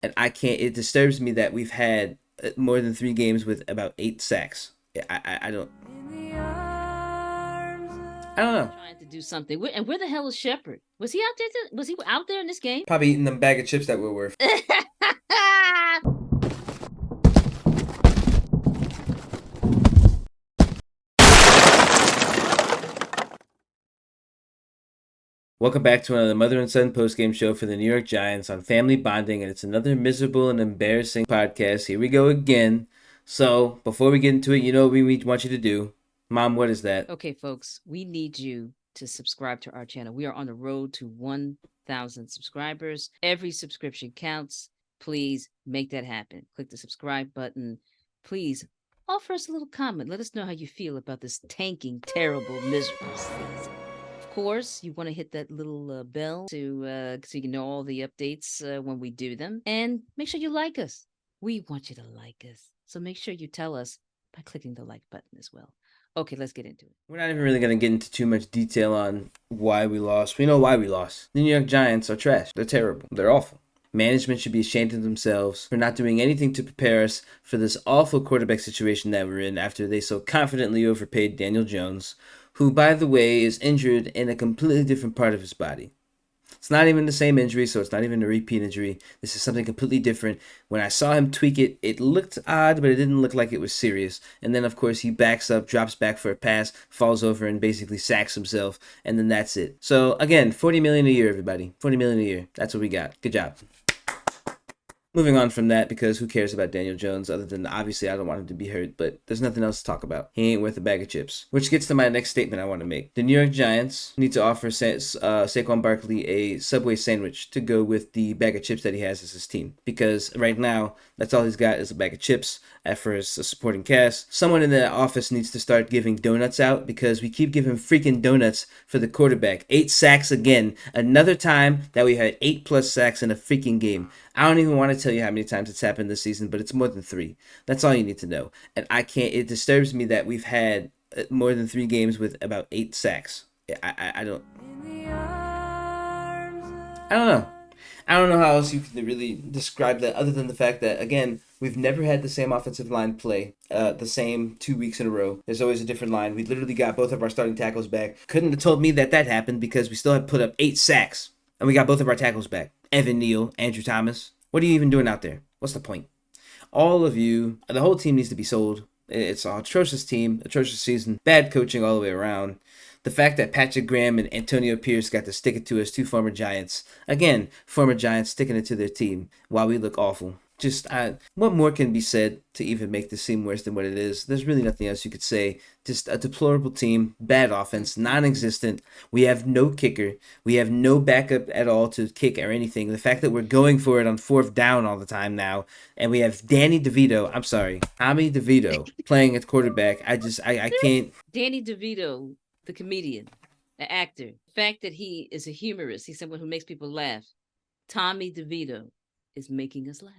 And I can't. It disturbs me that we've had more than 3 games with about 8 sacks. I don't. I don't know. Trying to do something. And where the hell is Shepard? Was he out there? Was he out there in this game? Probably eating them bag of chips that were worth. Welcome back to another mother and son postgame show for the New York Giants on family bonding, and it's another miserable and embarrassing podcast. Here we go again. So, before we get into it, you know what we want you to do. Mom, what is that? Okay, folks, we need you to subscribe to our channel. We are on the road to 1,000 subscribers. Every subscription counts. Please make that happen. Click the subscribe button. Please offer us a little comment. Let us know how you feel about this tanking, terrible, miserable season. Of course, you want to hit that little bell to so you can know all the updates when we do them. And make sure you like us. We want you to like us. So make sure you tell us by clicking the like button as well. Okay, let's get into it. We're not even really going to get into too much detail on why we lost. We know why we lost. The New York Giants are trash. They're terrible. They're awful. Management should be ashamed of themselves for not doing anything to prepare us for this awful quarterback situation that we're in after they so confidently overpaid Daniel Jones, who, by the way, is injured in a completely different part of his body. It's not even the same injury, so it's not even a repeat injury. This is something completely different. When I saw him tweak it, it looked odd, but it didn't look like it was serious. And then, of course, he backs up, drops back for a pass, falls over, and basically sacks himself, and then that's it. So, again, $40 million a year, everybody. $40 million a year. That's what we got. Good job. Moving on from that, because who cares about Daniel Jones other than obviously I don't want him to be hurt, but there's nothing else to talk about. He ain't worth a bag of chips. Which gets to my next statement I want to make. The New York Giants need to offer Saquon Barkley a Subway sandwich to go with the bag of chips that he has as his team. Because right now, that's all he's got is a bag of chips for his supporting cast. Someone in the office needs to start giving donuts out because we keep giving freaking donuts for the quarterback. 8 sacks again. Another time that we had 8+ sacks in a freaking game. I don't even want to tell you how many times it's happened this season, but it's more than 3. That's all you need to know. And I can't. It disturbs me that we've had more than 3 games with about 8 sacks. I don't. I don't know. I don't know how else you can really describe that other than the fact that, again, we've never had the same offensive line play the same 2 weeks in a row. There's always a different line. We literally got both of our starting tackles back. Couldn't have told me that happened because we still have put up 8 sacks. And we got both of our tackles back. Evan Neal, Andrew Thomas. What are you even doing out there? What's the point? All of you, the whole team needs to be sold. It's an atrocious team, atrocious season, bad coaching all the way around. The fact that Patrick Graham and Antonio Pierce got to stick it to us, 2 former Giants. Again, former Giants sticking it to their team while we look awful. What more can be said to even make this seem worse than what it is? There's really nothing else you could say. Just a deplorable team, bad offense, non-existent. We have no kicker. We have no backup at all to kick or anything. The fact that we're going for it on 4th down all the time now, and we have Tommy DeVito playing at quarterback. I can't. Danny DeVito, the comedian, the actor. The fact that he is a humorist, he's someone who makes people laugh. Tommy DeVito is making us laugh.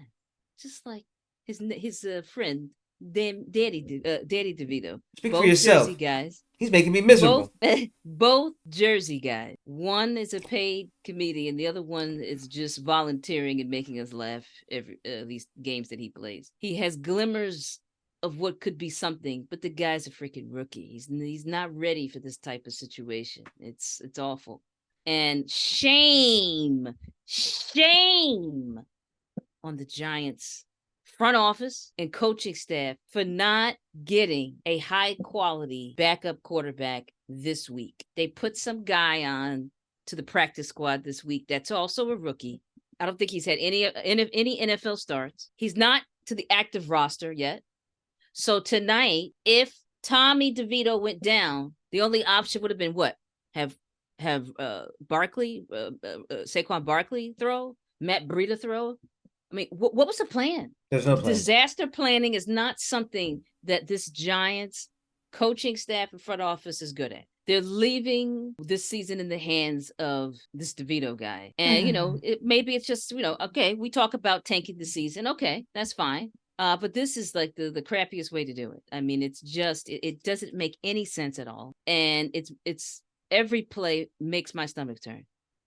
Just like his friend, Daddy DeVito. Speak for Both Jersey yourself. guys. He's making me Both miserable. both Jersey guys. One is a paid comedian, the other one is just volunteering and making us laugh every these games that he plays. He has glimmers of what could be something, but the guy's a freaking rookie. He's not ready for this type of situation. It's awful. And shame on the Giants front office and coaching staff for not getting a high quality backup quarterback this week. They put some guy on to the practice squad this week that's also a rookie. I don't think he's had any NFL starts. He's not to the active roster yet. So tonight, if Tommy DeVito went down, the only option would have been what? Have Saquon Barkley throw, Matt Breida throw. I mean, what was the plan? There's no plan. Disaster planning is not something that this Giants coaching staff and front office is good at. They're leaving this season in the hands of this DeVito guy. And, maybe it's just, okay, we talk about tanking the season. Okay, that's fine. But this is like the crappiest way to do it. I mean, it's just, it doesn't make any sense at all. And it's every play makes my stomach turn.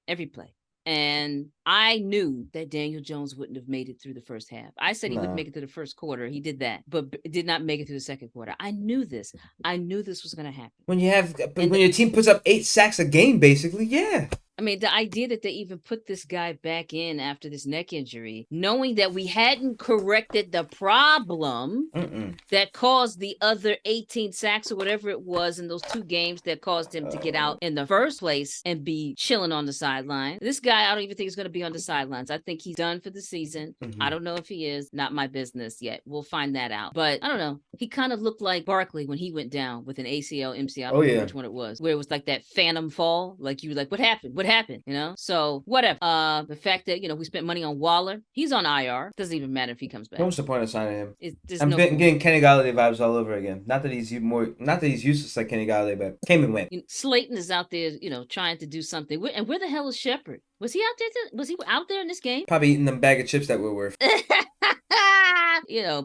Every play. And I knew that Daniel Jones wouldn't have made it through the first half. I said he wouldn't Nah. make it through the first quarter. He did that, but did not make it through the second quarter. I knew this. I knew this was going to happen. When you have, but And when your team puts up 8 sacks a game, basically, yeah. I mean, the idea that they even put this guy back in after this neck injury, knowing that we hadn't corrected the problem that caused the other 18 sacks or whatever it was in those 2 games that caused him to get out in the first place and be chilling on the sideline. This guy, I don't even think he's going to be on the sidelines. I think he's done for the season. I don't know if he is. Not my business yet. We'll find that out. But I don't know. He kind of looked like Barkley when he went down with an ACL, MCL. I don't know which one it was, where it was like that phantom fall. Like you were like, what happened? What happened? You know? So whatever. The fact that, we spent money on Waller, he's on IR. Doesn't even matter if he comes back. What's the point of signing him? I'm getting Kenny Galladay vibes all over again. Not that he's useless like Kenny Galladay, but came and went. Slayton is out there, trying to do something. And where the hell is Shepard? Was he out there? Was he out there in this game? Probably eating them bag of chips that were worth.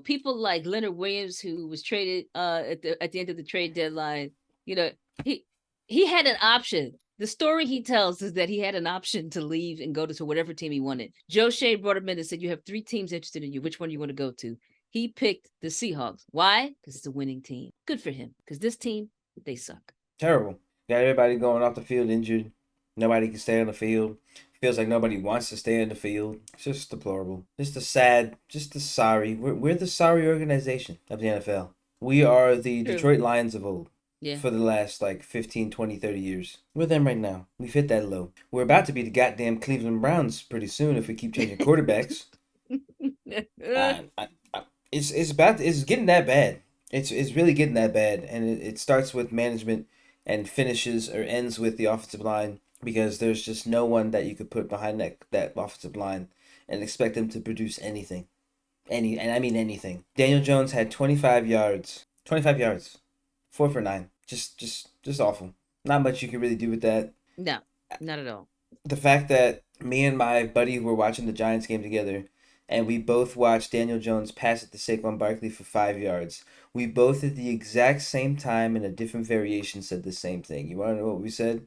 People like Leonard Williams, who was traded at the end of the trade deadline. He had an option. The story he tells is that he had an option to leave and go to whatever team he wanted. Joe Shea brought him in and said, "You have 3 teams interested in you. Which one do you want to go to?" He picked the Seahawks. Why? Because it's a winning team. Good for him. Because this team, they suck. Terrible. Got everybody going off the field injured. Nobody can stay on the field. Feels like nobody wants to stay on the field. It's just deplorable. Just a sad, just a sorry. We're the sorry organization of the NFL. We are the Detroit Lions of old. Yeah. For the last 15, 20, 30 years. We're them right now. We've hit that low. We're about to be the goddamn Cleveland Browns pretty soon if we keep changing quarterbacks. It's getting that bad. It's really getting that bad. And it starts with management and finishes or ends with the offensive line, because there's just no one that you could put behind that offensive line and expect them to produce anything. And I mean anything. Daniel Jones had 25 yards. 25 yards. 4 for 9. Just awful. Not much you can really do with that. No, not at all. The fact that me and my buddy were watching the Giants game together, and we both watched Daniel Jones pass it to Saquon Barkley for 5 yards. We both at the exact same time in a different variation said the same thing. You want to know what we said?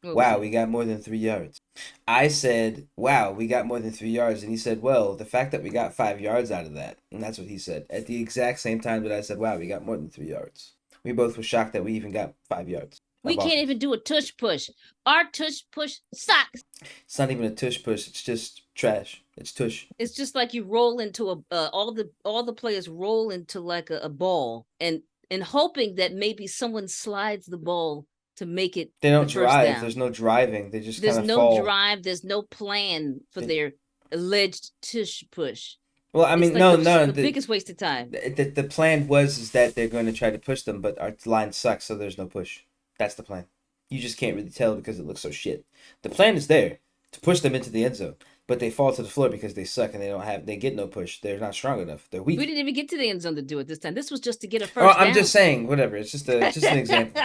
Wow, we got more than 3 yards. I said, wow, we got more than 3 yards. And he said, well, the fact that we got 5 yards out of that. And that's what he said. At the exact same time that I said, wow, we got more than 3 yards. We both were shocked that we even got 5 yards. We can't even do a tush push. Our tush push sucks. It's not even a tush push. It's just trash. It's tush. It's just like you roll into all the players roll into like a ball and hoping that maybe someone slides the ball to make it. They don't drive. There's no driving. They just kind of fall. There's no drive. There's no plan for their alleged tush push. Well, I mean, the biggest waste of time. The plan is that they're going to try to push them, but our line sucks, so there's no push. That's the plan. You just can't really tell because it looks so shit. The plan is there to push them into the end zone, but they fall to the floor because they suck and they get no push. They're not strong enough. They're weak. We didn't even get to the end zone to do it this time. This was just to get a first down. I'm just saying, whatever. It's just an example.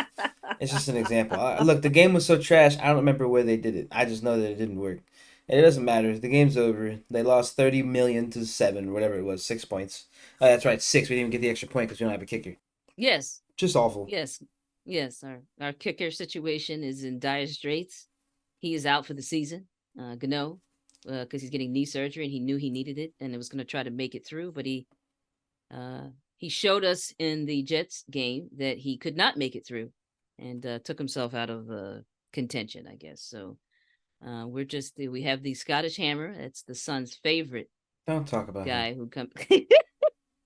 It's just an example. Look, the game was so trash. I don't remember where they did it. I just know that it didn't work. It doesn't matter. The game's over. They lost 30 million to 7, whatever it was, 6 points. Oh, that's right, 6. We didn't even get the extra point because we don't have a kicker. Yes. Just awful. Yes. Our kicker situation is in dire straits. He is out for the season. Gano, because he's getting knee surgery and he knew he needed it and it was going to try to make it through, but he showed us in the Jets game that he could not make it through and took himself out of contention, I guess. So. We have the Scottish Hammer. That's the Sun's favorite. Don't talk about guy him. who comes.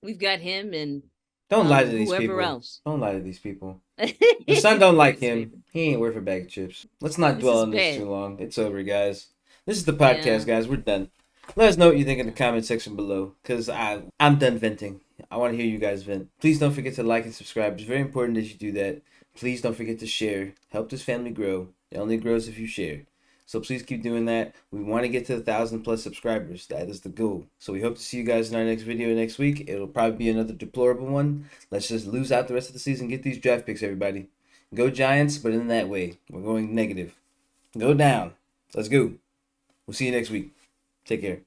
We've got him and don't lie to these people. Else. Don't lie to these people. The Sun don't like him. He ain't worth a bag of chips. Let's not dwell on this too long. It's over, guys. This is the podcast, guys. We're done. Let us know what you think in the comment section below, because I'm done venting. I want to hear you guys vent. Please don't forget to like and subscribe. It's very important that you do that. Please don't forget to share. Help this family grow. It only grows if you share. So please keep doing that. We want to get to 1,000+ subscribers. That is the goal. So we hope to see you guys in our next video next week. It'll probably be another deplorable one. Let's just lose out the rest of the season. Get these draft picks, everybody. Go Giants, but in that way. We're going negative. Go down. Let's go. We'll see you next week. Take care.